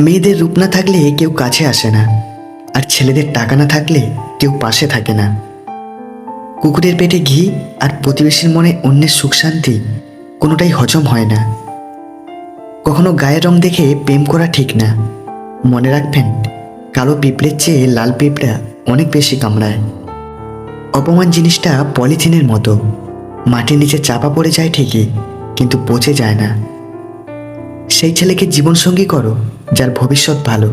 মেয়েদের রূপ না থাকলে কেউ কাছে আসে না, আর ছেলেদের টাকা না থাকলে কেউ পাশে থাকে না। কুকুরের পেটে ঘি আর প্রতিবেশীর মনে অন্যের সুখ শান্তি কোনোটাই হজম হয় না। কখনো গায়ের রং দেখে প্রেম করা ঠিক না। মনে রাখবেন, কালো পিঁপড়ের চেয়ে লাল পিঁপড়া অনেক বেশি কামড়ায়। অপমান জিনিসটা পলিথিনের মতো, মাটির নিচে চাপা পড়ে যায় ঠিকই, কিন্তু পচে যায় না। সেই ছেলেকে জীবনসঙ্গী করো যার ভবিষ্যৎ ভালো,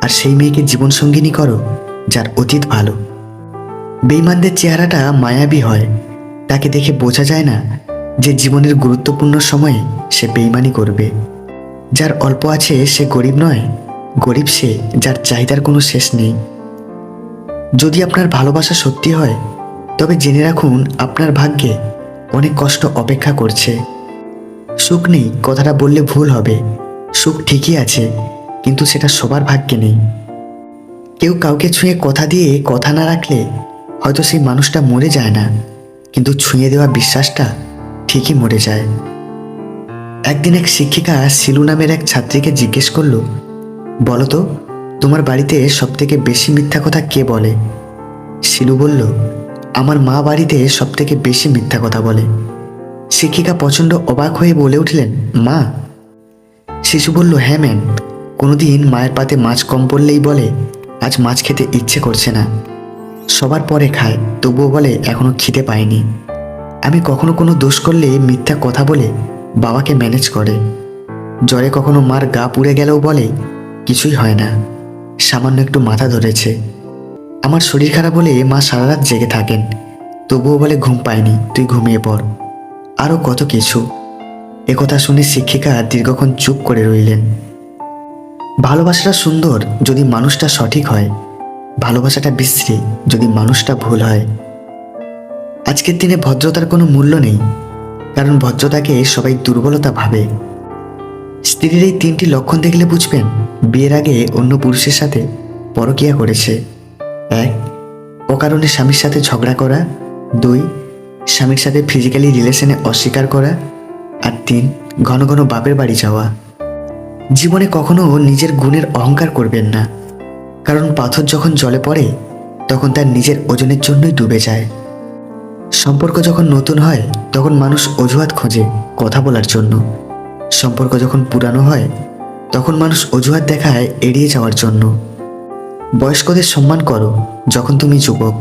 আর সেই মেয়েকে জীবনসঙ্গিনী করো যার অতীত ভালো। বেঈমানদের চেহারাটা মায়াবী হয়, তাকে দেখে বোঝা যায় না যে জীবনের গুরুত্বপূর্ণ সময়ে সে বেঈমানি করবে। যার অল্প আছে সে গরিব নয়, গরিব সে যার চাহিদার কোনো শেষ নেই। যদি আপনার ভালোবাসা সত্যি হয়, তবে জেনে রাখুন আপনার ভাগ্যে অনেক কষ্ট অপেক্ষা করছে। সুখ নেই কথাটা বললে ভুল হবে, সুখ ঠিকই আছে, কিন্তু সেটা সবার ভাগ্যে নেই। কেউ কাউকে ছুঁয়ে কথা দিয়ে কথা না রাখলে হয়তো সেই মানুষটা মরে যায় না, কিন্তু ছুঁয়ে দেওয়া বিশ্বাসটা ঠিকই মরে যায়। একদিন এক শিক্ষিকা শিলু নামের এক ছাত্রীকে জিজ্ঞেস করলো, বলো তো, তোমার বাড়িতে সবথেকে বেশি মিথ্যা কথা কে বলে? শিলু বলল, আমার মা বাড়িতে সবথেকে বেশি মিথ্যা কথা বলে। শিক্ষিকা প্রচণ্ড অবাক হয়ে বলে উঠলেন, মা? শিশু বলল, হ্যাঁ ম্যাম, কোনোদিন মায়ের পাতে মাছ কম পড়লেই বলে আজ মাছ খেতে ইচ্ছে করছে না। সবার পরে খায়, তবুও বলে এখনো খিদে পায়নি। আমি কখনো কোনো দোষ করলে মিথ্যা কথা বলে বাবাকে ম্যানেজ করে। জ্বরে কখনো মার গা পুড়ে গেলেও বলে কিছুই হয় না, সামান্য একটু মাথা ধরেছে। আমার শরীর খারাপ হলে মা সারা রাত জেগে থাকেন, তবুও বলে ঘুম পায়নি, তুই ঘুমিয়ে পড়। আরও কত কিছু। একথা শুনে শিক্ষিকা দীর্ঘক্ষণ চুপ করে রইলেন। ভালোবাসাটা সুন্দর যদি মানুষটা সঠিক হয়, ভালোবাসাটা বিশ্রী যদি মানুষটা ভুল হয়। আজকের দিনে ভদ্রতার কোনো মূল্য নেই, কারণ ভদ্রতাকে সবাই দুর্বলতা ভাবে। স্ত্রীর এই 3টি লক্ষণ দেখলে বুঝবেন বিয়ের আগে অন্য পুরুষের সাথে পরকীয়া করেছে। 1. অকারণে স্বামীর সাথে ঝগড়া করা। 2. স্বামীর সাথে ফিজিক্যালি রিলেশনে অস্বীকার করা। আর 3. ঘন ঘন বাপের বাড়ি যাওয়া। জীবনে কখনো নিজের গুণের অহংকার করবেন না, কারণ পাথর যখন জলে পড়ে তখন তার নিজের ওজনের জন্যই ডুবে যায়। সম্পর্ক যখন নতুন হয় তখন মানুষ অজুহাত খোঁজে কথা বলার জন্য। সম্পর্ক যখন পুরানো হয় তখন মানুষ অজুহাত দেখায় এড়িয়ে যাওয়ার জন্য। বয়স্কদের সম্মান করো যখন তুমি যুবক,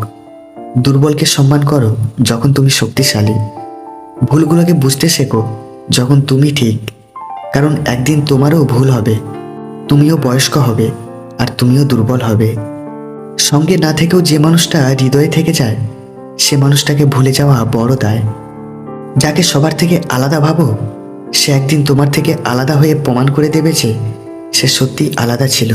দুর্বলকে সম্মান করো যখন তুমি শক্তিশালী। ভুলগুলোকে বুঝতে শেখো যখন তুমি ঠিক, কারণ একদিন তোমারও ভুল হবে, তুমিও বয়স্ক হবে, আর তুমিও দুর্বল হবে। সঙ্গে না থেকেও যে মানুষটা হৃদয়ে থেকে যায়, সে মানুষটাকে ভুলে যাওয়া বড় দায়। যাকে সবার থেকে আলাদা ভাবো, সে একদিন তোমার থেকে আলাদা হয়ে প্রমাণ করে দেবে যে সে সত্যিই আলাদা ছিল।